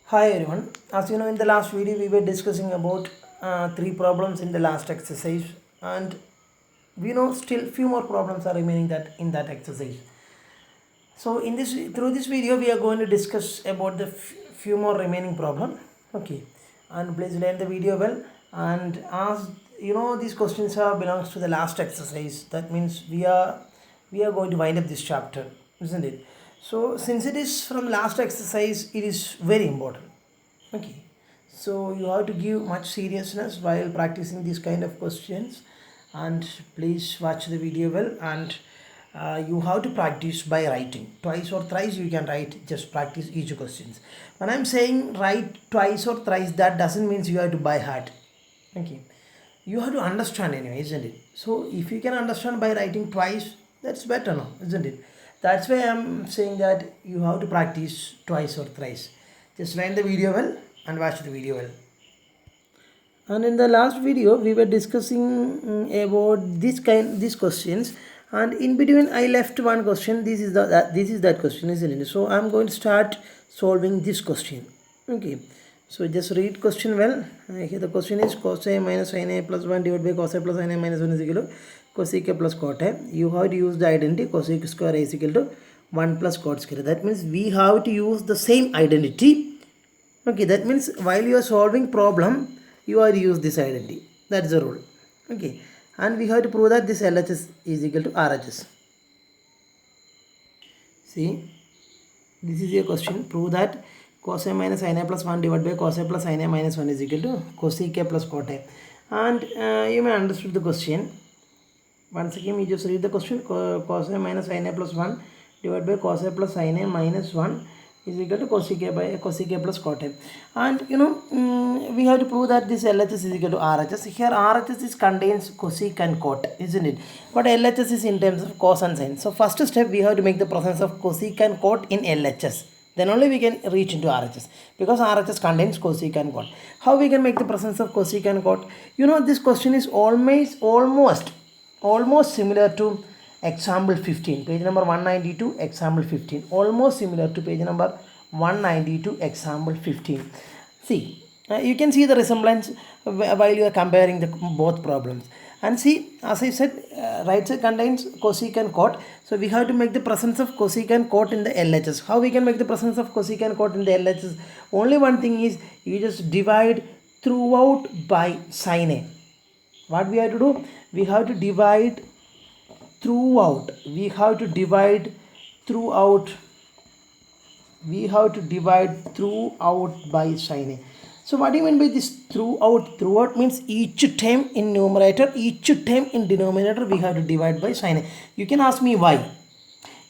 Hi everyone. As you know, in the last video we were discussing about three problems in the last exercise, and we know still few more problems are remaining that in that exercise. So in this through this video we are going to discuss about the few more remaining problem. Okay, and please learn the video well. And as you know, these questions are belongs to the last exercise. That means we are going to wind up this chapter, isn't it? So since it is from last exercise, it is very important. Okay, so you have to give much seriousness while practicing these kind of questions, and please watch the video well. And you have to practice by writing twice or thrice. You can write, just practice each questions. When I'm saying write twice or thrice, that doesn't mean you have to by heart. Okay, you have to understand anyway, isn't it? So if you can understand by writing twice, that's better, no, isn't it? That's why I'm saying that you have to practice twice or thrice. Just learn the video well and watch the video well. And in the last video we were discussing about these questions, and in between I left one question. This is this is that question, isn't it? So I'm going to start solving this question. Okay, so just read question well. Here the question is cos a minus sin a plus 1 divided by cos a plus sin a minus 1 is equal to cosec a plus cot a. You have to use the identity cosec square a is equal to 1 plus cot square. That means we have to use the same identity. Okay, that means while you are solving problem, you are use this identity. That's the rule. Okay, and we have to prove that this LHS is equal to RHS. See, this is a question. Prove that cos a minus sin a plus 1 divided by cos a plus sin a minus 1 is equal to cosec a plus cot a. And you may understood the question. Once again, you just read the question. Cos a minus sin a plus 1 divided by cos a plus sin a minus 1 is equal to cosec a by cosec a plus cot a. And you know, we have to prove that this LHS is equal to RHS. Here RHS is contains cosec and cot, isn't it? But LHS is in terms of cos and sin. So first step, we have to make the presence of cosec and cot in LHS. Then only we can reach into RHS, because RHS contains cosec and cot. How we can make the presence of cosec and cot? You know, this question is almost similar to example 15, page number 192, example 15. Almost similar to page number 192, example 15. See, you can see the resemblance while you are comparing the both problems. And see, as I said, right side contains cosec and cot. So we have to make the presence of cosec and cot in the LHS. How we can make the presence of cosec and cot in the LHS? Only one thing is, you just divide throughout by sin a. What we have to do? We have to divide throughout. We have to divide throughout by sin a. So what do you mean by this throughout? Throughout means each term in numerator, each term in denominator we have to divide by sin a. You can ask me why.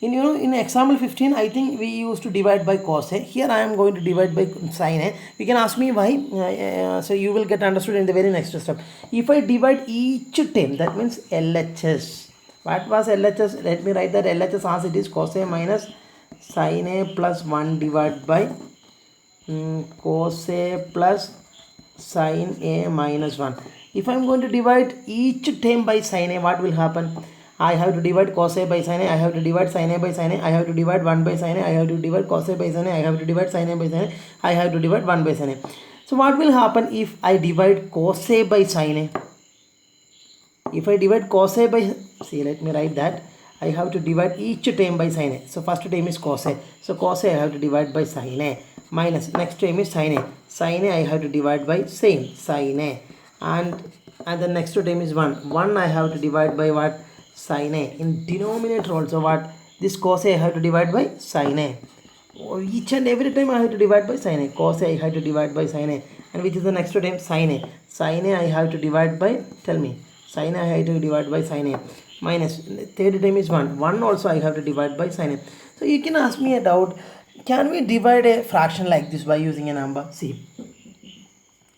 In example 15, I think we used to divide by cos a. Here I am going to divide by sin a. You can ask me why. So you will get understood in the very next step. If I divide each term, that means LHS. What was LHS? Let me write that LHS as it is cos a minus sin a plus 1 divided by cos a plus sin a minus 1. If I am going to divide each term by sin a, what will happen? I have to divide cos a by sin a, I have to divide sin a by sin a, I have to divide 1 by sin a, I have to divide cos a by sin a, I have to divide sin a by sin a, I have to divide 1 by sin a. So what will happen if I divide cos a by sin a? If I divide cos a by, see, let me write that. I have to divide each term by sin a. So first term is cos a. So cos a I have to divide by sin a. Minus next term is sin a. Sin a I have to divide by same sin a. And the next term is 1. 1 I have to divide by what? Sin a. In denominator also what? This cos a I have to divide by sin a. Each and every time I have to divide by sin a. Cos a I have to divide by sin a. And which is the next term? Sin a. Sin a I have to divide by, tell me. Sin a I have to divide by sin a. Minus third term is 1. 1 also I have to divide by sin a. So you can ask me a doubt. Can we divide a fraction like this by using a number? See,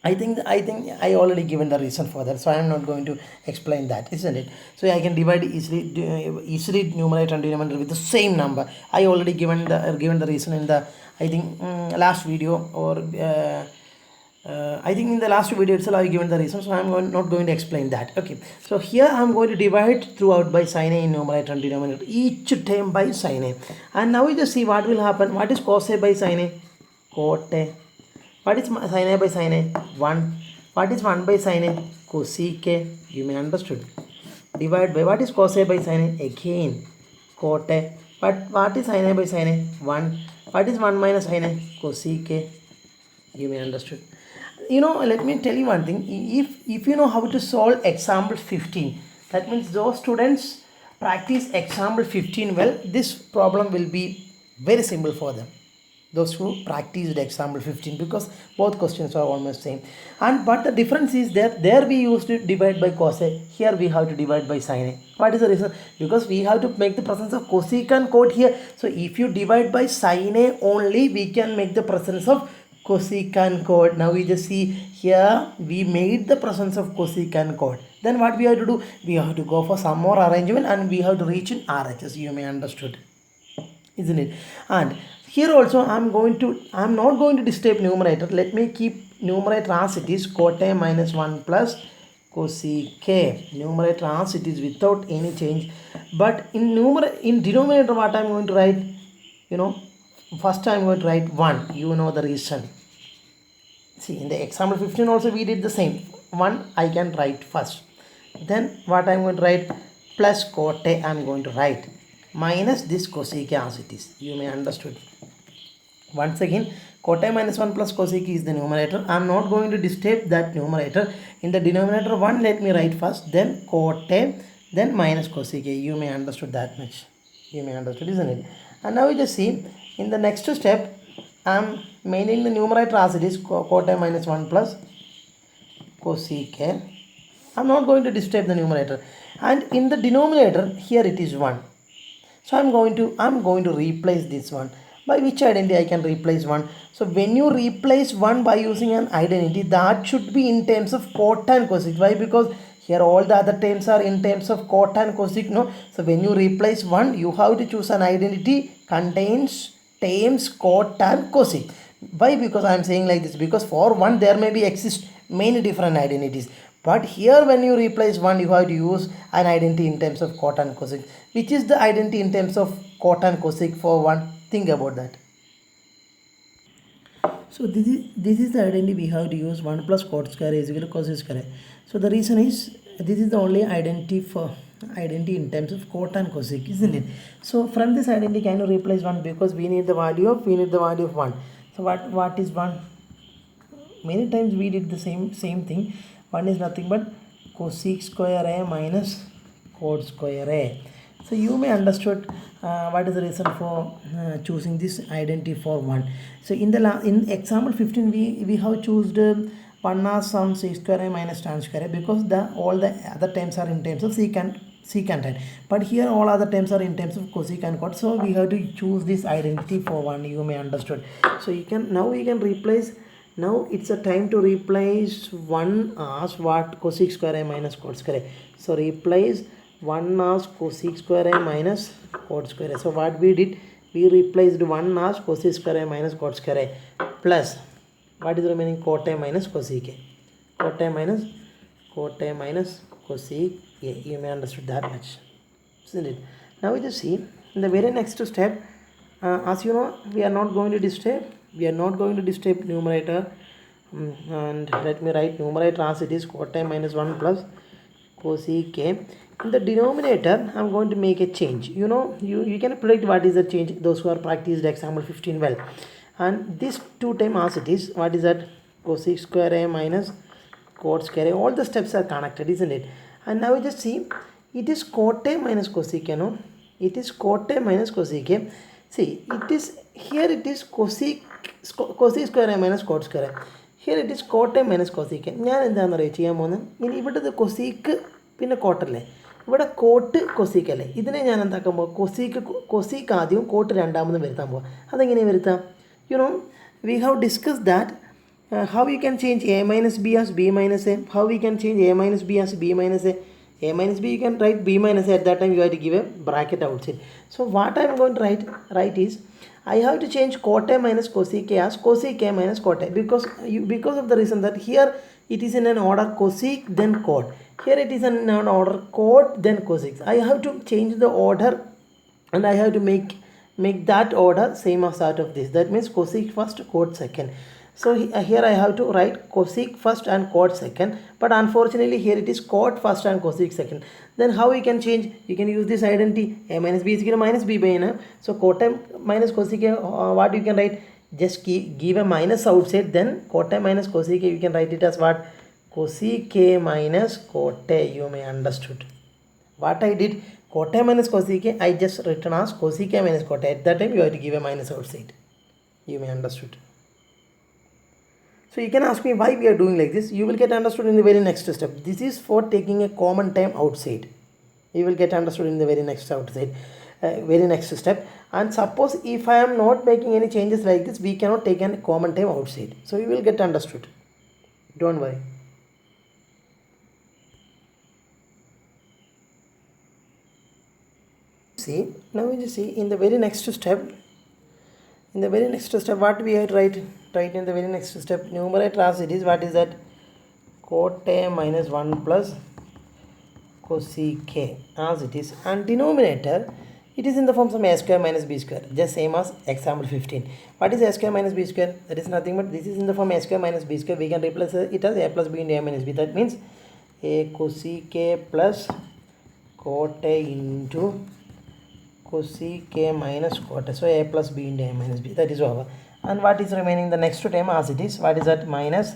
I think I already given the reason for that, so I am not going to explain that, isn't it? So I can divide easily numerator and denominator with the same number. I already given the reason in the, I think, last video, or I think in the last video itself I have given the reason, so I am not going to explain that. Okay, so here I am going to divide throughout by sin a in numerator and denominator, each term by sin a. And now we just see what will happen. What is cos a by sin a? Cot a. What is sin A by sin A? 1. What is 1 by sin A? Cosec A. You may understood. Divide by, what is cos A by sin A? Again cot A. What is sin A by sin A? 1. What is 1 minus sin A? Cosec A. You may understood. Let me tell you one thing. If you know how to solve example 15, that means those students practice example 15 well, this problem will be very simple for them, those who practiced example 15, because both questions are almost same. But the difference is that there we used to divide by cos A, here we have to divide by sin A. What is the reason? Because we have to make the presence of cosecant cot here. So if you divide by sin A only, we can make the presence of cosecant cot. Now we just see here we made the presence of cosecant cot. Then what we have to do? We have to go for some more arrangement and we have to reach in RHS. You may understood, isn't it? And here also I'm not going to disturb numerator. Let me keep numerator as it is, cot A minus 1 plus cosec A. Numerator as it is without any change. But in denominator what I'm going to write? First I'm going to write 1. You know the reason. See, in the example 15 also we did the same. 1 I can write first. Then what I'm going to write? Plus cot A I'm going to write. Minus this cosec A as it is. You may understood. Once again, cot A minus 1 plus cosec is the numerator. I'm not going to disturb that numerator. In the denominator 1 let me write first. Then cot A. Then minus cosec A. You may understood that much. You may understood, isn't it? And now we just see in the next step, I'm maintaining the numerator as it is, cot A minus 1 plus cosec A. I'm not going to disturb the numerator. And in the denominator, here it is 1. So I'm going to replace this one. By which identity I can replace 1? So when you replace 1 by using an identity, that should be in terms of cot and cosec. Why? Because here all the other terms are in terms of cot and cosec, no? So when you replace 1, you have to choose an identity contains terms cot and cosec. Why? Because I am saying like this, because for 1 there may be exist many different identities. But here when you replace 1, you have to use an identity in terms of cot and cosec. Which is the identity in terms of cot and cosec for 1? Think about that. So this is the identity we have to use. 1 plus cot square is equal to cos square. So the reason is this is the only identity in terms of cot and cosec, isn't it? So from this identity can you replace 1, because we need the value of 1. So what is 1? Many times we did the same thing. 1 is nothing but cosec square A minus cot square A. So you may understood what is the reason for choosing this identity for 1. So in example 15 we have chosen 1 as some sec square A minus tan square A, because all the other terms are in terms of secant tan. But here all other terms are in terms of cosec and cot. So we have to choose this identity for 1. You may understood. So we can replace. Now it's a time to replace 1 as what? Cosec square A minus cot square A. So replace 1 as cosec square A minus cot square A. So what we did? We replaced 1 as cosec square A minus cot square A plus what is remaining? Cot A minus cosec A. Cot A minus cosec A. You may understood that much, isn't it? Now we just see in the very next step. As you know, we are not going to disturb. Numerator. And let me write numerator as it is, cot A minus 1 plus cosec A. In the denominator, I am going to make a change. You can predict what is the change, those who are practiced example 15 well. And this 2 times as it is, what is that? Cosec square A minus cot square A. All the steps are connected, isn't it? And now we just see, it is cot A minus cosec A, no? It is cot A minus cosec A. See, it is cosec square A minus cot square A. Here it is cot A minus cosec A. ഞാൻ എന്താണെന്ന് അറിയാം ചെയ്യാൻ പോകുന്നത്. ഇനി ഇവിടുത്തെ cosec പിന്നെ കോട്ടല്ലേ, ഇവിടെ coat cosec അല്ലേ, ഇതിനെ ഞാൻ എന്താക്കാൻ പോകും? കൊസീക്ക് ആദ്യവും കോട്ട് രണ്ടാമതും വരുത്താൻ പോകാം. അതെങ്ങനെയാണ് വരുത്താം? We have discussed that how you can change A minus B as B minus A. How we can change A minus B as B minus A. A minus B you can write B minus A. At that time you have to give a bracket outside. So what I am going to write is, I have to change cot A minus cosec A as cosec A minus cot A, because of the reason that here it is in an order cosec then cot. Here it is in an order cot then cosec. I have to change the order and I have to make that order same as that of this. That means cosec first, cot second. So here I have to write cosec first and cot second, but unfortunately here it is cot first and cosec second. Then how you can change? You can use this identity, a minus b is equal to minus b by n. So cot m minus cosec a, what you can write? Just give a minus outside, then cot a minus cosec a, you can write it as what? Cosec a minus cot a, you may understood. What I did, cot a minus cosec a, I just written as cosec a minus cot a. At that time you have to give a minus outside. You may understood. So you can ask me why we are doing like this. You will get understood in the very next step. This is for taking a common term outside. You will get understood in the very next step. And suppose if I am not making any changes like this, we cannot take a common term outside. So you will get understood. Don't worry. See, now we just see in the very next step. In the very next step, what we have to write in the very next step, numerator as it is, what is that? Cot a minus 1 plus cosec a as it is, and denominator, it is in the form of a square minus b square, just same as example 15. What is a square minus b square? That is nothing but this is in the form a square minus b square. We can replace it as a plus b into a minus b. That means a cosec a plus cot a into cosec a minus cot a. So a plus b into a minus b, that is over. And what is remaining the next term as it is? What is that? Minus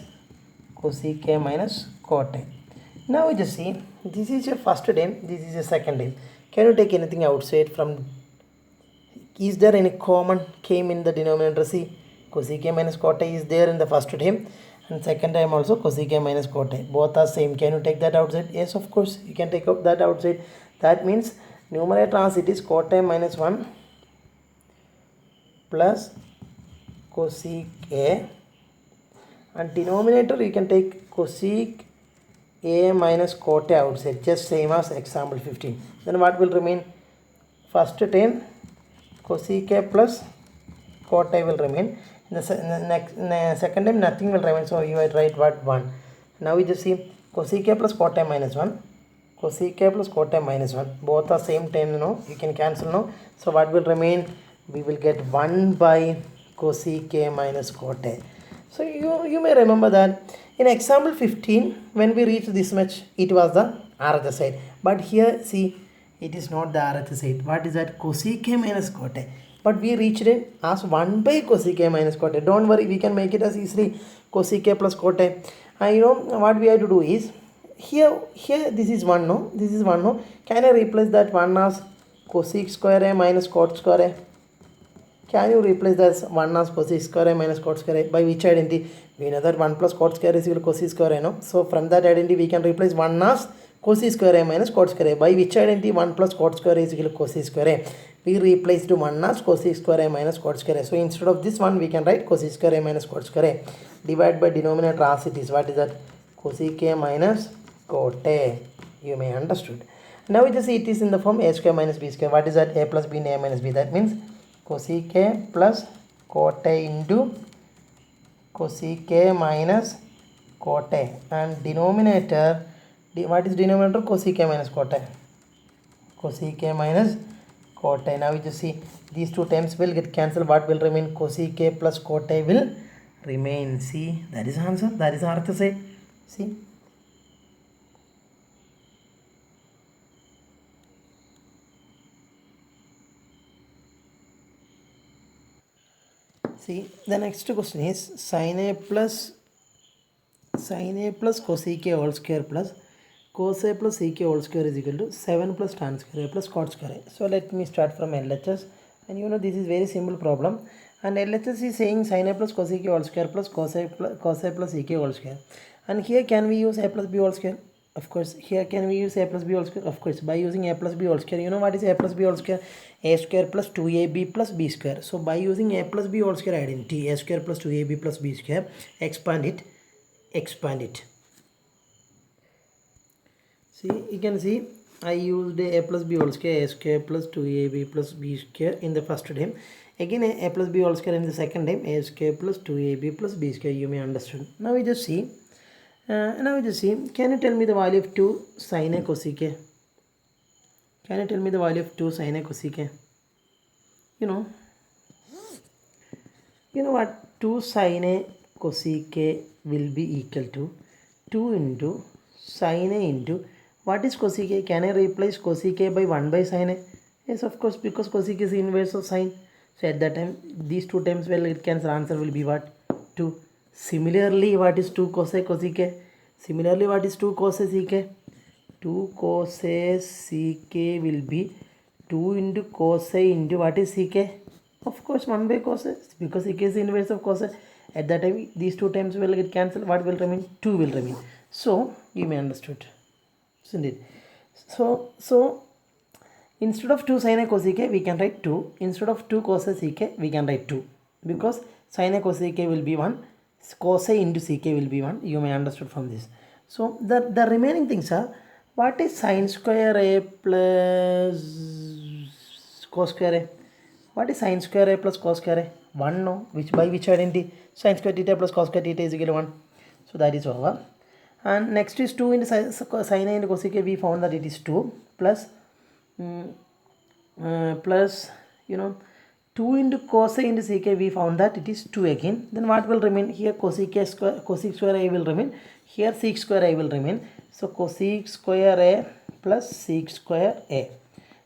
cosec a minus cot a. Now we just see, this is your first term, this is your second term. Can you take anything outside from? Is there any common came in the denominator? See, cosec a minus cot a is there in the first term, and second time also cosec a minus cot a. Both are same. Can you take that outside? Yes, of course you can take out that outside. That means numerator as it is cot a minus 1 plus cosec a, and denominator you can take cosec a minus cot a outside, just same as example 15. Then what will remain? First term cosec a plus cot a will remain. In the second time nothing will remain, so you will write what? 1. Now we just see cosec a plus cot a minus 1, cosec a plus cot a minus 1, both are same term, you can cancel now. So what will remain? We will get 1 by cosec a minus cot a. So you may remember that in example 15, when we reached this much, it was the RHS side. But here, see, it is not the RHS side. What is that? Cosec a minus cot a. But we reached it as 1 by cosec a minus cot a. Don't worry, we can make it as easily cosec a plus cot a. And what we have to do is, here this is 1, no? This is 1, no? Can I replace that 1 as cosec square a minus cot square a? Can you replace that 1 as cosec square a minus cot square a? By which identity? We know that 1 plus cot square is equal to cosec square a, no? So from that identity we can replace 1 as cosec square a minus cot square a. By which identity 1 plus cot square is equal to cosec square a? We replaced 1 as cosec square a minus cot square a. So instead of this one we can write cosec square a minus cot square a. Divide by denominator as it is. What is that? Cosec a minus cot a. You may understood. Now we just see it is in the form a square minus b square. What is that? A plus b into a minus b. That means cosec a plus cot a into cosec a minus cot a, and denominator, what is denominator? Cosec a minus cot a, cosec a minus cot a. Now we just see these two terms will get cancelled. What will remain? Cosec a plus cot a will remain. See, that is answer. That is RHS side. See. See, the next question is sin a plus cosec a whole square plus cos a plus sec a whole square is equal to 7 plus tan square a plus cot square a. So let me start from LHS, and this is very simple problem, and LHS is saying sin a plus cosec a whole square plus cos a plus sec a whole square, and here can we use a plus b whole square? Of course. Here can we use a plus b whole square? Of course. By using a plus b whole square, you know what is a plus b whole square? A square plus 2ab plus b square. So by using a plus b whole square identity, a square plus 2ab plus b square, expand it. See, you can see I used a plus b whole square, a square plus 2ab plus b square in the first term. Again a plus b whole square in the second term, a square plus 2ab plus b square. You may understand. Now we just see. Can you tell me the value of 2 sin a cosec a? Can you tell me the value of 2 sin a cosec a? You know what? 2 sin a cosec will be equal to 2 into sin a into, what is cosec a? Can I replace cosec a by 1 by sin a? Yes, of course, because cosec is the inverse of sin. So at that time, these two terms will it cancel. Answer will be what? 2. Similarly, what is 2 cosec cosec a? Similarly, what is 2 cosec sec a? 2 cosec sec will be 2 into cosec into what is sec a? Of course 1 by cosec, because sec is the inverse of cosec. At that time these two terms will get cancelled. What will remain? 2 will remain. So you may understood, isn't it? So instead of 2 sin a cosec a we can write 2. Instead of 2 cosec sec a we can write 2, because sin a cosec a will be 1, cosec into sec a will be 1. You may understood from this. So the remaining things are, what is sin square a plus cos square a? What is sin square a plus cos square a? 1, no? By which identity? Sin square theta plus cos square theta is equal to 1. So that is over. And next is 2 into sin a into cosec a. We found that it is 2 plus plus 2 into cosec into sec a. We found that it is 2 again. Then what will remain? Here cosec square a will remain. Here sec square a will remain. So cosec square a plus sec square a.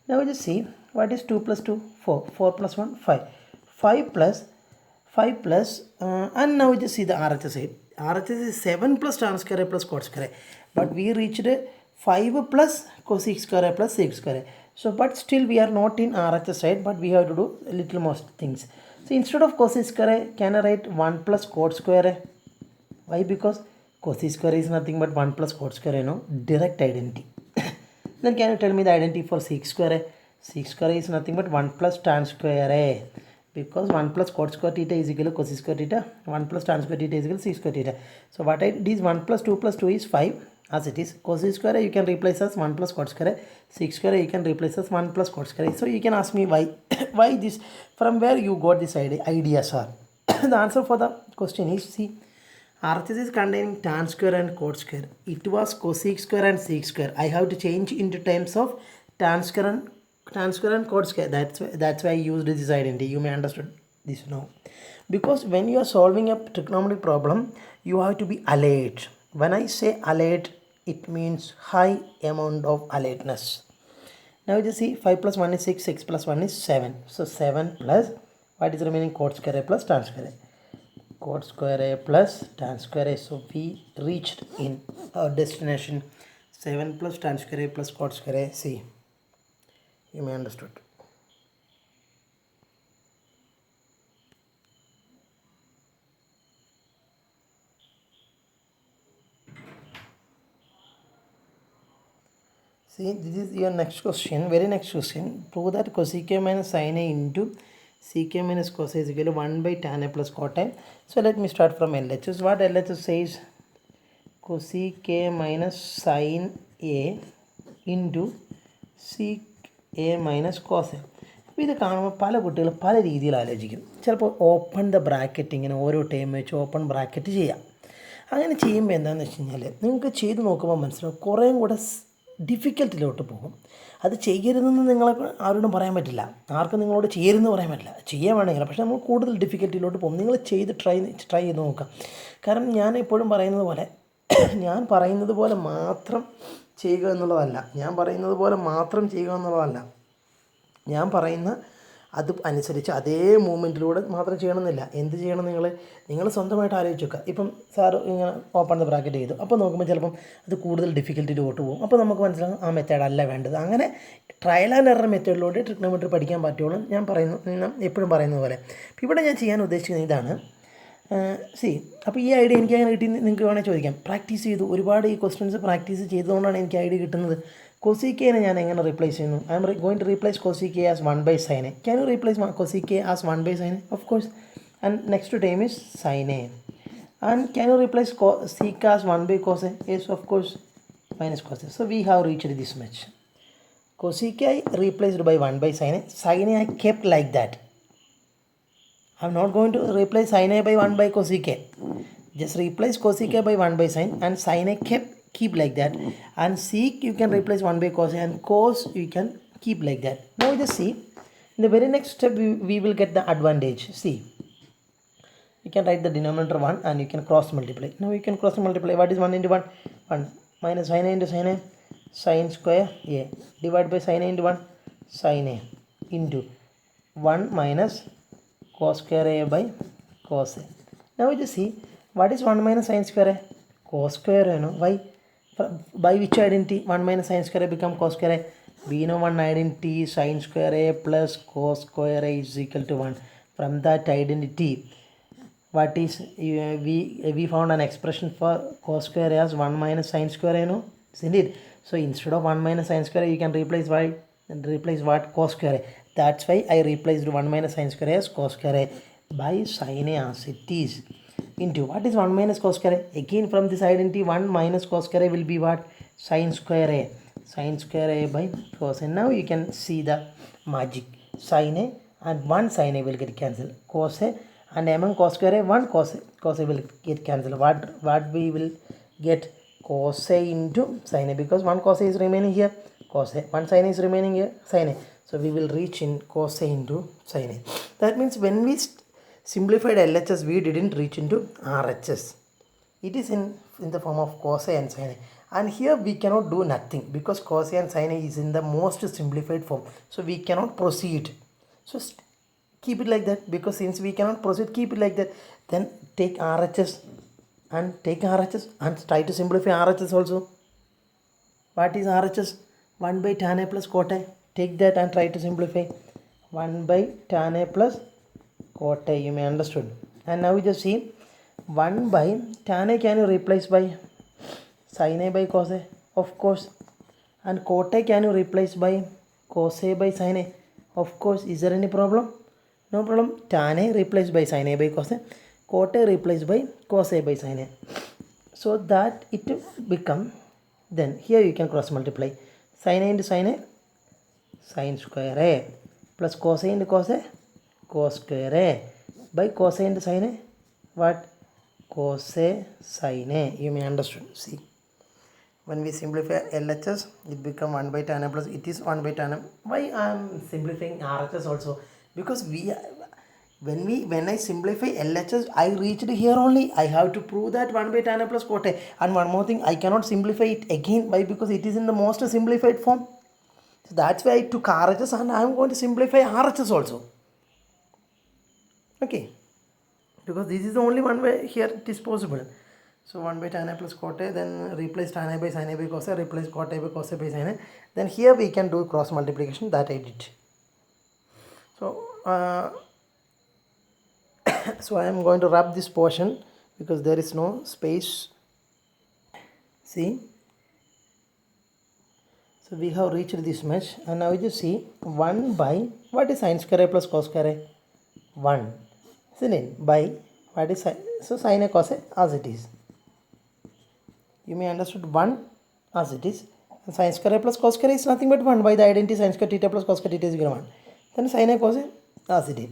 Now we just see what is 2 plus 2, 4, 4 plus 1, 5, 5 plus and now we just see the RHS side. RHS is 7 plus tan square a plus cot square a, but we reached 5 plus cosec square a plus sec square a. So but still we are not in RHS side, but we have to do a little more things. So instead of cosec square a, can I write 1 plus cot square a? Why? Because cosec square is nothing but 1 plus cot square a, no? Direct identity. Then can you tell me the identity for sec square a? Sec square is nothing but 1 plus tan square a, because 1 plus cot square theta is equal to cosec square theta, 1 plus tan square theta is equal to sec square theta. So what I did is 1 plus 2 is 5 as it is. Cosec square a you can replace as 1 plus cot square a, sec square a you can replace as 1 plus cot square a. So you can ask me why why this, from where you got this idea, sir? The answer for the question is, see, RHS is containing tan square and cot square. It was cosec square and sec square. I have to change into terms of tan square and cot square. That's why I used this identity. You may understood this now. Because when you are solving a trigonometric problem, you have to be alert. When I say alert, it means high amount of alertness. Now you just see 5 plus 1 is 6, 6 plus 1 is 7. So 7 plus what is remaining? Cot square a plus tan square a. Cot square a plus tan square a. So we reached in our destination. 7 plus tan square a plus cot square a. See, you may understood. See, this is your next question, very next question. Prove that cosec a minus sin a into sec a minus cos a is equal to 1 by tan a plus cot a. So let me start from LHS. What LHS says? Cosec a minus sin a into sec a minus cos a. അപ്പോൾ ഇത് കാണുമ്പോൾ പല കുട്ടികളും പല രീതിയിൽ ആലോചിക്കും. ചിലപ്പോൾ open the bracket, ഇങ്ങനെ ഓരോ ടൈം വെച്ച് ഓപ്പൺ ബ്രാക്കറ്റ് ചെയ്യാം. അങ്ങനെ ചെയ്യുമ്പോൾ എന്താണെന്ന് വെച്ച് കഴിഞ്ഞാൽ നിങ്ങൾക്ക് ചെയ്ത് നോക്കുമ്പോൾ മനസ്സിലാവും കുറേയും കൂടെ ഡിഫിക്കൽട്ടിലോട്ട് പോകും. അത് ചെയ്യരുതെന്ന് നിങ്ങളെ ആരോടും പറയാൻ പറ്റില്ല, ആർക്കും നിങ്ങളോട് ചെയ്യരുതെന്ന് പറയാൻ പറ്റില്ല, ചെയ്യാൻ വേണമെങ്കിൽ. പക്ഷേ നമ്മൾ കൂടുതൽ ഡിഫിക്കൽട്ടിലോട്ട് പോകും. നിങ്ങൾ ട്രൈ ചെയ്ത് നോക്കുക. കാരണം ഞാൻ എപ്പോഴും പറയുന്നത് പോലെ ഞാൻ പറയുന്നത് പോലെ മാത്രം ചെയ്യുക എന്നുള്ളതല്ല, ഞാൻ പറയുന്ന അത് അനുസരിച്ച് അതേ മൂവ്മെൻറ്റിലൂടെ മാത്രം ചെയ്യണമെന്നില്ല. എന്ത് ചെയ്യണം? നിങ്ങൾ സ്വന്തമായിട്ട് ആലോചിച്ച് നോക്കുക. ഇപ്പം സാറ് ഇങ്ങനെ ഓപ്പൺ ദ ബ്രാക്കറ്റ് ചെയ്തു, അപ്പോൾ നോക്കുമ്പോൾ ചിലപ്പം അത് കൂടുതൽ ഡിഫിക്കൽട്ടിയിലോട്ട് പോകും. അപ്പോൾ നമുക്ക് മനസ്സിലാകും ആ മെത്തേഡ് അല്ല വേണ്ടത്. അങ്ങനെ ട്രയൽ ആൻഡ് എറർ മെത്തേഡിലൂടെ ട്രിഗ്നോമെട്രി പഠിക്കാൻ പറ്റുള്ളൂ. ഞാൻ എപ്പോഴും പറയുന്നത് പോലെ. അപ്പോൾ ഇവിടെ ഞാൻ ചെയ്യാൻ ഉദ്ദേശിക്കുന്നത് ഇതാണ്. അപ്പോൾ ഈ ഐഡിയ എനിക്ക് അങ്ങനെ കിട്ടി നിങ്ങൾക്ക് വേണമെങ്കിൽ ചോദിക്കാം. പ്രാക്ടീസ് ചെയ്തു, ഒരുപാട് ഈ ക്വസ്റ്റ്യൻസ് പ്രാക്ടീസ് ചെയ്തുകൊണ്ടാണ് എനിക്ക് ഐഡിയ കിട്ടുന്നത്. cosec a ഞാൻ എങ്ങനെ റീപ്ലേസ് ചെയ്യുന്നു? I am going to replace cosec a as 1 by sin a. Can you replace cosec a as 1 by sin a? Of course. And next time is sin a. And can you replace sec as 1 by cos a? Yes, of course, minus cos a. So we have reached this much. Cosec a replaced by 1 by sin a. Sin a I kept like that. I am not going to replace sin a by 1 by cosec a. Just replace cosec a by 1 by sin, and sin a keep like that, and sec you can replace 1 by cos a, and cos you can keep like that. Now just see, in the very next step we will get the advantage. See, you can write the denominator 1 and you can cross multiply. Now you can cross multiply. What is 1 into 1? 1 minus sin a into sin a, sin square a, divide by sin a into 1, sin a, into 1 minus cos square a by cos a. Now you just see, what is 1 minus sin square a? Cos square a, no? Why? By which identity 1 minus sin square a become cos square a? We know one identity, sin square a plus cos square a is equal to 1. From that identity, what is we found an expression for cos square as 1 minus sin square a, no? Isn't it? So instead of 1 minus sin square a, you can replace y and replace what? Cos square a. That's why I replaced 1 minus sin square a as cos square a by sin a as it is, into what is 1 minus cos square a? Again from this identity, 1 minus cos square a will be what? Sin square a. Sin square a by cos a. Now you can see the magic. Sin a and 1 sin a will get cancelled. Cos a and among cos square a, 1 cos a will get cancelled. What we will get? Cos a into sin a, because 1 cos a is remaining here, cos a, 1 sin a is remaining here, sin a. So we will reach in cos a into sin a. That means when we simplified LHS, we didn't reach into RHS. It is in the form of cos a and sin a. And here we cannot do nothing because cos a and sin a is in the most simplified form. So we cannot proceed. So keep it like that, because since we cannot proceed, keep it like that. Then take RHS and try to simplify RHS also. What is RHS? 1 by tan a plus cot a. Take that and try to simplify. 1 by tan a plus cot a, you may understood. And now we just see 1 by tan a, can you replace by sin a by cos a? Of course. And cot a, can you replace by cos a by sin a? Of course. Is there any problem? No problem. Tan a replaced by sin a by cos a, cot a replaced by cos a by sin a. So that it become, then here you can cross multiply. Sin a into sin a, sin square a, plus cos a into cos a, cos square a, by cos a into sin a, what? Cos a sin a. You may understand. See, when we simplify LHS, it become 1 by tan a plus, it is 1 by tan a. Why I am simplifying RHS also? Because when I simplify LHS, I reached here only. I have to prove that 1 by tan a plus cot a. And one more thing, I cannot simplify it again. Why? Because it is in the most simplified form. So that's why I took RHS and I am going to simplify RHS also. Okay. Because this is the only one way here it is possible. So 1 by tan a plus cot a, then replace tan a by sin a by cos a, replace cot a by cos a by sin a. Then here we can do cross multiplication, that I did. So so I am going to rub this portion because there is no space. See, so we have reached this much, and now you just see 1 by, what is sin square a plus cos square a? 1, isn't it? By, what is sin? So sin a cos a as it is. You may understood 1 as it is. And sin square a plus cos square a is nothing but 1 by the identity sin square theta plus cos square theta is equal to 1. Then sin a cos a as it is.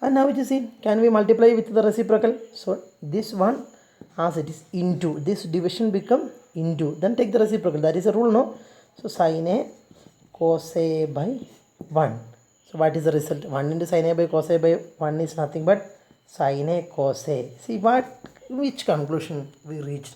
And now you see, can we multiply with the reciprocal? So this one as it is into, this division become into, then take the reciprocal. That is a rule, no? So sin a cos a by 1. So what is the result? 1 into sin a by cos a by 1 is nothing but sin a cos a. See which conclusion we reached.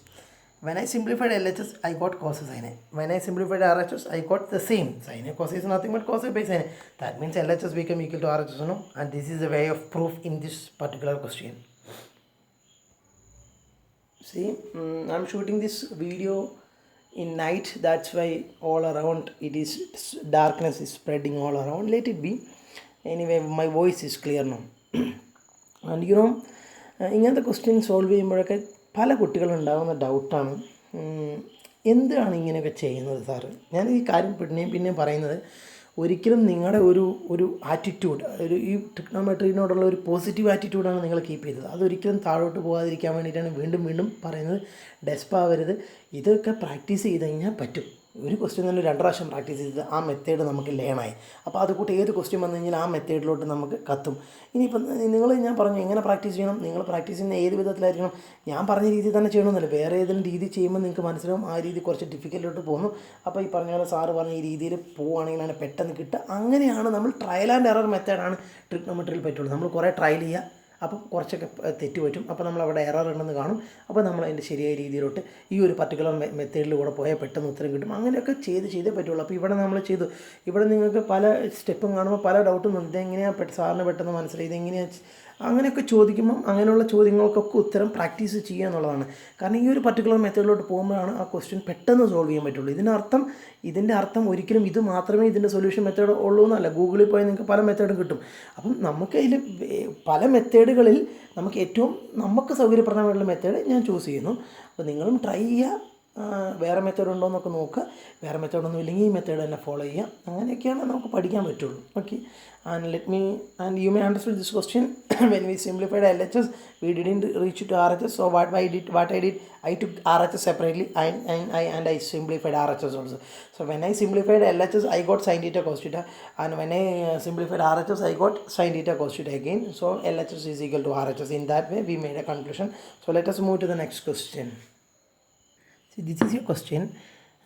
When I simplified LHS, I got cos a sin a. When I simplified RHS, I got the same. Sin a cos a is nothing but cos a by sin a. That means LHS become equal to RHS, no? And this is the way of proof in this particular question. See, I'm shooting this video in night. That's why all around it is darkness is spreading all around. Let it be. Anyway, my voice is clear now. And you know, ഇങ്ങനത്തെ question solve ചെയ്യുമ്പോഴൊക്കെ പല കുട്ടികളുണ്ടാകുന്ന ഡൗട്ടാണ്, എന്താണ് ഇങ്ങനെയൊക്കെ ചെയ്യുന്നത് sir? ഞാൻ ഈ കാര്യം പിന്നെയും പറയുന്നത്, ഒരിക്കലും നിങ്ങളുടെ ഒരു ആറ്റിറ്റ്യൂഡ്, ഈ ട്രിഗ്നോമെട്രിനോടുള്ള ഒരു പോസിറ്റീവ് ആറ്റിറ്റ്യൂഡാണ് നിങ്ങൾ കീപ്പ് ചെയ്തത്. അതൊരിക്കലും താഴോട്ട് പോകാതിരിക്കാൻ വേണ്ടിയിട്ടാണ് വീണ്ടും പറയുന്നത്. ഡെസ്പാവരുത്. ഇതൊക്കെ പ്രാക്ടീസ് ചെയ്ത് കഴിഞ്ഞാൽ പറ്റും. ഒരു ക്വസ്റ്റ്യൻ തന്നെ 2 പ്രാവശ്യം പ്രാക്ടീസ് ചെയ്ത് ആ മെത്തേഡ് നമുക്ക് ലേണായി. അപ്പോൾ അതുകൂട്ട് ഏത് ക്വസ്റ്റ്യൻ വന്നു കഴിഞ്ഞാൽ ആ മെത്തേഡിലോട്ട് നമുക്ക് കത്തും. ഇനിയിപ്പം ഞാൻ പറഞ്ഞു എങ്ങനെ പ്രാക്ടീസ് ചെയ്യണം, നിങ്ങൾ പ്രാക്ടീസ് ചെയ്യുന്ന ഏത് വിധത്തിലായിരിക്കണം, ഞാൻ പറഞ്ഞ രീതി തന്നെ ചെയ്യണമെന്നില്ല. വേറെ ഏതെങ്കിലും രീതി ചെയ്യുമ്പോൾ നിങ്ങൾക്ക് മനസ്സിലാവും ആ രീതി കുറച്ച് ഡിഫിക്കൽട്ടോട്ട് പോകുന്നു. അപ്പോൾ ഈ പറഞ്ഞ പോലെ സാറ് പറഞ്ഞ ഈ രീതിയിൽ പോവുകയാണെങ്കിൽ അങ്ങനെ പെട്ടെന്ന് കിട്ടുക. അങ്ങനെയാണ് നമ്മൾ ട്രയൽ ആൻഡ് എറർ മെത്തേഡാണ് ട്രിഗ്നോമെട്രിയിൽ പറ്റുള്ളൂ. നമ്മൾ കുറേ ട്രയൽ ചെയ്യുക, അപ്പം കുറച്ചൊക്കെ തെറ്റ് പറ്റും. അപ്പോൾ നമ്മൾ അവിടെ എറർ ഉണ്ടെന്ന് കാണും. അപ്പോൾ നമ്മൾ അതിൻ്റെ ശരിയായ രീതിയിലോട്ട് ഈ ഒരു പർട്ടിക്കുലർ മെത്തേഡിലൂടെ പോയാൽ പെട്ടെന്ന് ഉത്തരം കിട്ടും. അങ്ങനെയൊക്കെ ചെയ്തേ പറ്റുള്ളൂ. അപ്പോൾ ഇവിടെ നമ്മൾ ചെയ്തു. ഇവിടെ നിങ്ങൾക്ക് പല സ്റ്റെപ്പും കാണുമ്പോൾ പല ഡൗട്ടും ഉണ്ട്. ഇതെങ്ങനെയാണ് സാറിന് പെട്ടെന്ന് മനസ്സിലായി, ഇതെങ്ങനെയാണ് അങ്ങനെയൊക്കെ ചോദിക്കുമ്പം അങ്ങനെയുള്ള ചോദ്യങ്ങൾക്കൊക്കെ ഉത്തരം പ്രാക്ടീസ് ചെയ്യുക എന്നുള്ളതാണ്. കാരണം ഈ ഒരു പർട്ടിക്കുലർ മെത്തേഡിലോട്ട് പോകുമ്പോഴാണ് ആ ക്വസ്റ്റ്യൻ പെട്ടെന്ന് സോൾവ് ചെയ്യാൻ പറ്റുള്ളൂ. ഇതിൻ്റെ അർത്ഥം ഒരിക്കലും ഇത് മാത്രമേ ഇതിൻ്റെ സൊല്യൂഷൻ മെത്തേഡ് ഉള്ളൂ എന്നല്ല. ഗൂഗിളിൽ പോയി നിങ്ങൾക്ക് പല മെത്തേഡും കിട്ടും. അപ്പം നമുക്ക് അതിൽ പല മെത്തേഡുകളിൽ നമുക്ക് സൗകര്യപ്രദമായിട്ടുള്ള മെത്തേഡ് ഞാൻ ചൂസ് ചെയ്യുന്നു. അപ്പോൾ നിങ്ങളും ട്രൈ ചെയ്യുക. വേറെ മെത്തേഡ് ഉണ്ടോ എന്നൊക്കെ നോക്കുക. വേറെ മെത്തേഡൊന്നും ഇല്ലെങ്കിൽ ഈ മെത്തേഡ് തന്നെ ഫോളോ ചെയ്യുക. അങ്ങനെയൊക്കെയാണ് നമുക്ക് പഠിക്കാൻ പറ്റുള്ളൂ. Okay, and you may understand this question. When we simplified LHS, we didn't reach to RHS. So what I did, I took RHS separately and I simplified RHS also. So when I simplified LHS, I got sin theta cos theta, and when I simplified RHS, I got sin theta cos theta again. So LHS is equal to RHS. In that way we made a conclusion. So let us move to the next question. See, this is your question,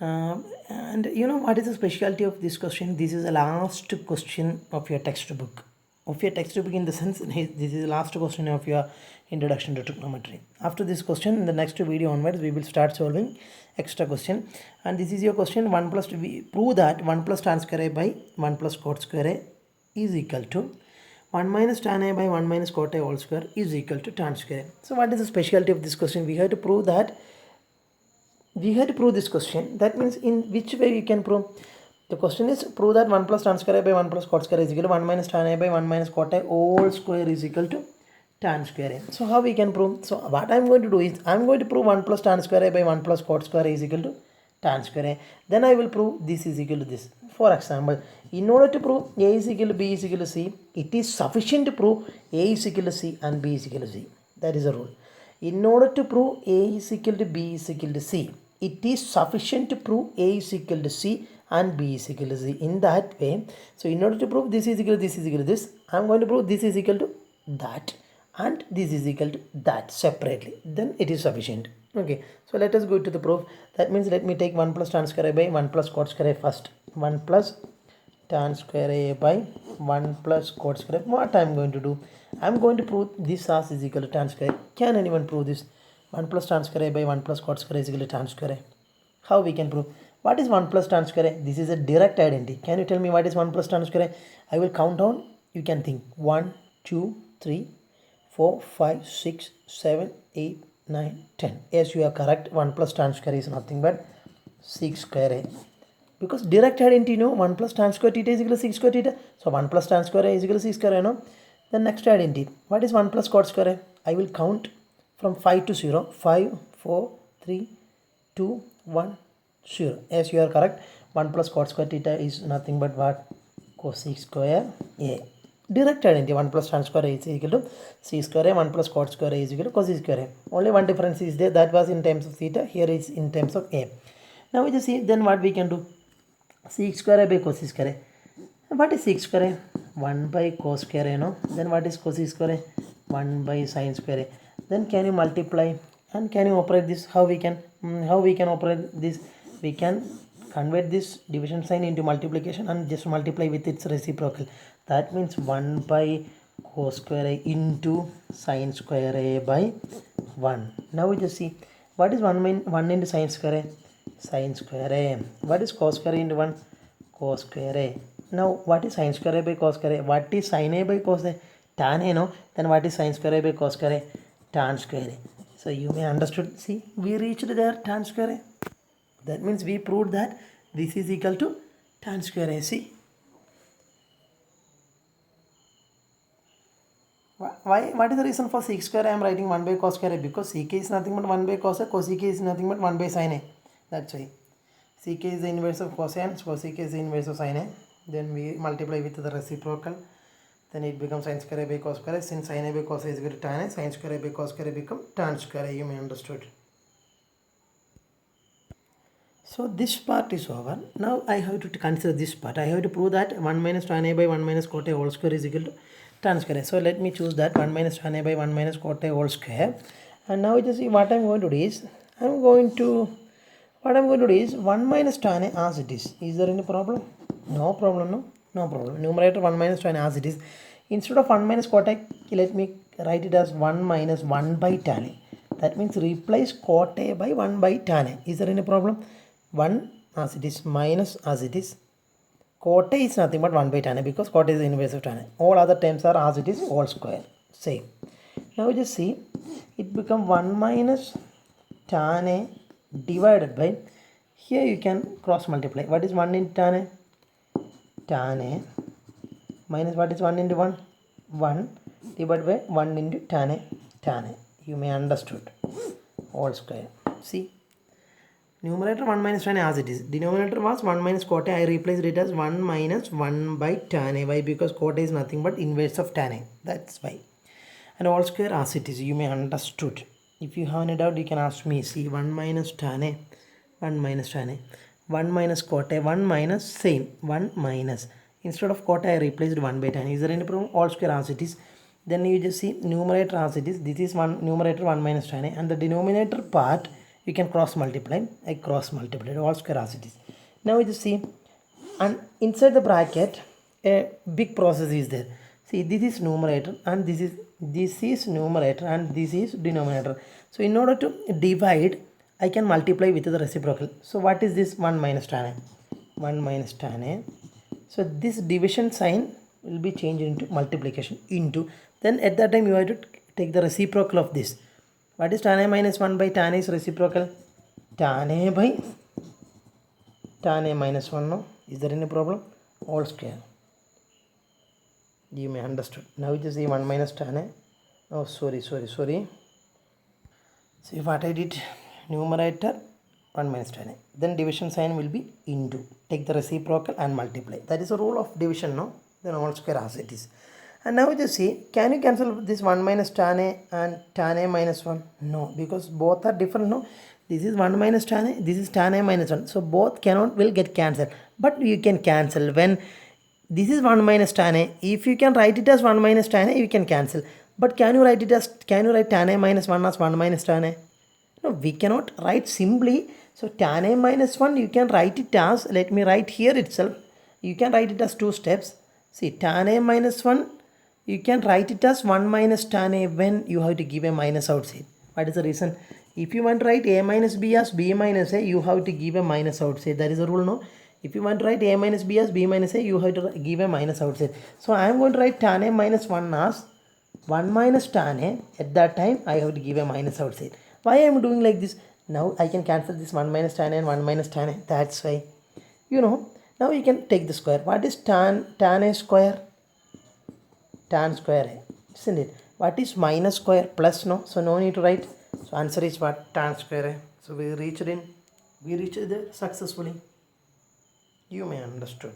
and you know what is the specialty of this question? This is the last question of your textbook. In the sense, this is the last question of your introduction to trigonometry. After this question, in the next video onwards, we will start solving extra question. And this is your question: prove that 1 plus tan square a by 1 plus cot square a is equal to 1 minus tan a by 1 minus cot a whole square is equal to tan square a. So what is the specialty of this question? We have to prove this question. That means in which way we can prove? The question is prove that 1 plus tan square a by 1 plus cot square is equal to 1 minus tan a by 1 minus cot a whole square is equal to tan square a. So how we can prove? So what I am going to do is I am going to prove 1 plus tan square a by 1 plus cot square a is equal to tan square a. Then I will prove this is equal to this. For example, in order to prove a is equal to b is equal to c, it is sufficient to prove a is equal to c and b is equal to c. That is a rule. In order to prove a is equal to b is equal to c, it is sufficient to prove a is equal to c and b is equal to c. In that way, so in order to prove this is equal to this, I am going to prove this is equal to that and this is equal to that separately. Then it is sufficient. Okay, so let us go to the proof. That means let me take 1 plus tan square a by 1 plus cot square a first. 1 plus tan square a by 1 plus cot square a. What I am going to do? I am going to prove this as is equal to tan square a. Can anyone prove this? 1 plus tan square a by 1 plus cot square a is equal to tan square a. How we can prove? What is 1 plus tan square a? This is a direct identity. Can you tell me what is 1 plus tan square a? I will count down. You can think 1, 2, 3, 4, 5, 6, 7, 8, 9, 10. Yes, you are correct. 1 plus tan square is nothing but 6 square a. Because direct identity, 1 plus tan square theta is equal to 6 square theta. So 1 plus tan square a is equal to 6 square a. The next identity. What is 1 plus cot square a? I will count from 5 to 0. 5, 4, 3, 2, 1, 0. Yes, you are correct. 1 plus cot square theta is nothing but what? Cosec square a. Direct identity. 1 plus tan square a is equal to c square a. 1 plus cot square a is equal to cosec square a. Only one difference is there. That was in terms of theta. Here is in terms of a. Now we just see then what we can do. Sec square a by cosec square a. What is sec square a? 1 by cos square a, no? Then what is cosec square a? 1 by sin square a. Then can you multiply and can you operate this? How we can operate this? We can convert this division sign into multiplication and just multiply with its reciprocal. That means 1 by cos square a into sin square a by 1. Now we just see what is 1 into sin square a? Sin square a. What is cos square a into 1? Cos square a. Now what is sin square a by cos square a? What is sin a by cos a? Tan a, no? Then what is sin square a by cos square a? Tan square a. So you may understood. See, we reached there, tan square a. That means we proved that this is equal to tan square a. See, why? What is the reason for sec square? I am writing 1 by cos square a because sec is nothing but 1 by cos a. Cosec is nothing but 1 by sin a. That's why sec is the inverse of cos a and cosec is the inverse of sin a. Then we multiply with the reciprocal. Then it becomes sin square a by cos square a. Since sin a by cos a is equal to tan a, sin square a by cos square a become tan square a. You may understood. So this part is over. Now I have to consider this part. I have to prove that 1 minus tan a by 1 minus cot a whole square is equal to tan square a. So let me choose that 1 minus tan a by 1 minus cot a whole square. And now you see what I am going to do is 1 minus tan a as it is. Is there any problem? No problem, no? No problem. Numerator 1 minus tan as it is. Instead of 1 minus cot A, let me write it as 1 minus 1 by tan A. That means replace cot A by 1 by tan A. Is there any problem? 1 as it is minus as it is. Cot A is nothing but 1 by tan A because cot A is the inverse of tan A. All other terms are as it is, all square. Same. Now just see, it becomes 1 minus tan A divided by, here you can cross multiply. What is 1 into tan A? Tan A minus what is 1 into 1? 1 divided by 1 into tan A. Tan A. You may understood. All square. See. Numerator 1 minus tan A as it is. Denominator was 1 minus cot A. I replaced it as 1 minus 1 by tan A. Why? Because cot A is nothing but inverse of tan A. That's why. And all square as it is. You may understood. If you have any doubt, you can ask me. See, 1 minus tan A. 1 minus tan A. 1 minus cot A. 1 minus same. 1 minus. Instead of cot A, I replaced 1 by tan A. Is there any problem? All square as it is. Then you just see numerator as it is. This is numerator 1 minus tan A. And the denominator part, you can cross multiply. I cross multiplied. All square as it is. Now you just see, and inside the bracket, a big process is there. See, this is numerator and this is numerator and this is denominator. So in order to divide, I can multiply with the reciprocal. So what is this? 1 minus tan A. 1 minus tan A. So this division sign will be changed into multiplication into. Then at that time you have to take the reciprocal of this. What is tan A minus 1 by tan A is reciprocal? Tan A by tan A minus 1. No? Is there any problem? All square. You may understood. Now you just see 1 minus tan A. Oh, sorry. See what I did. Numerator 1 minus tan A. Then division sign will be into. Take the reciprocal and multiply. That is the rule of division, no? Then all square as it is. And now just see, can you cancel this 1 minus tan A and tan A minus 1? No, because both are different, no? This is 1 minus tan A, this is tan A minus 1. So both will get cancelled. But you can cancel when this is 1 minus tan A. If you can write it as 1 minus tan A, you can cancel. But can you write tan A minus 1 as 1 minus tan A? No, we cannot write simply. So tan A minus 1, you can write it as, let me write here itself. You can write it as 2 steps. See, tan A minus 1, you can write it as 1 minus tan A when you have to give a minus outside. What is the reason? If you want to write A minus B as B minus A, you have to give a minus outside. That is the rule, no? If you want to write A minus B as B minus A, you have to give a minus outside. So I am going to write tan A minus 1 as 1 minus tan A. At that time, I have to give a minus outside. Why I am doing like this? Now I can cancel this 1 minus tan A and 1 minus tan A. That's why. You know, now you can take the square. What is tan A square? Tan square A, isn't it? What is minus square? Plus, no? So no need to write. So answer is what? Tan square A. So we reached there successfully. You may understood.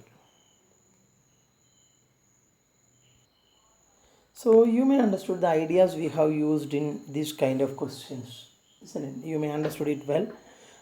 So you may understood the ideas we have used in this kind of questions, isn't it? You may understood it well.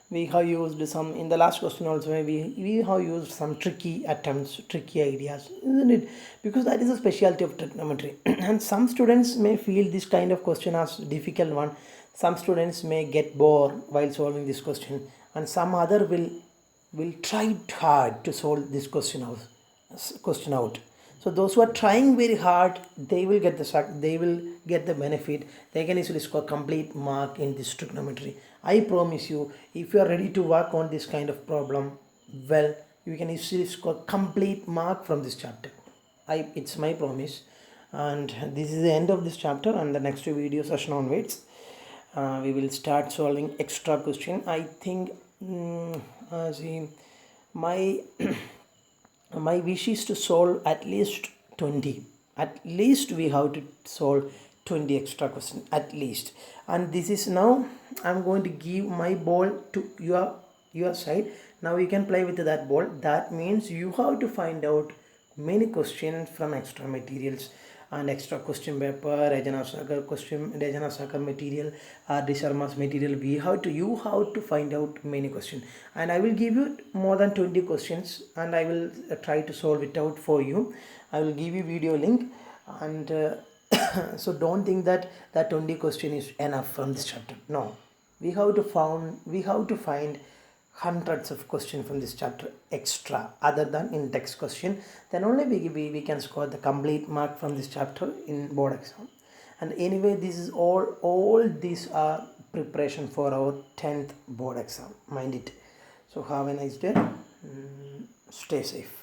We have used some in the last question also. We have used some tricky attempts, tricky ideas, isn't it? Because that is a specialty of trigonometry. And some students may feel this kind of question as difficult one. Some students may get bored while solving this question, and some other will try hard to solve this question out. So those who are trying very hard, they will get the benefit. They can easily score complete mark in this trigonometry. I promise you, if you are ready to work on this kind of problem, well, you can easily score complete mark from this chapter. It's my promise. And this is the end of this chapter, and the next video session onwards, we will start solving extra question. I think see, my my wish is to solve at least 20. At least we have to solve 20 extra questions at least. And this is now I'm going to give my ball to your side. Now you can play with that ball. That means you have to find out many questions from extra materials and extra question paper, Rajana Sakar material, R.D. Sharma's material. You have to find out many questions, and I will give you more than 20 questions, and I will try to solve it out for you. I will give you video link, and so don't think that 20 question is enough from this chapter. No, we have to find hundreds of questions from this chapter extra other than in text question, then only we can score the complete mark from this chapter in board exam. And anyway, this is all these are preparation for our 10th board exam, mind it. So have a nice day. Stay safe.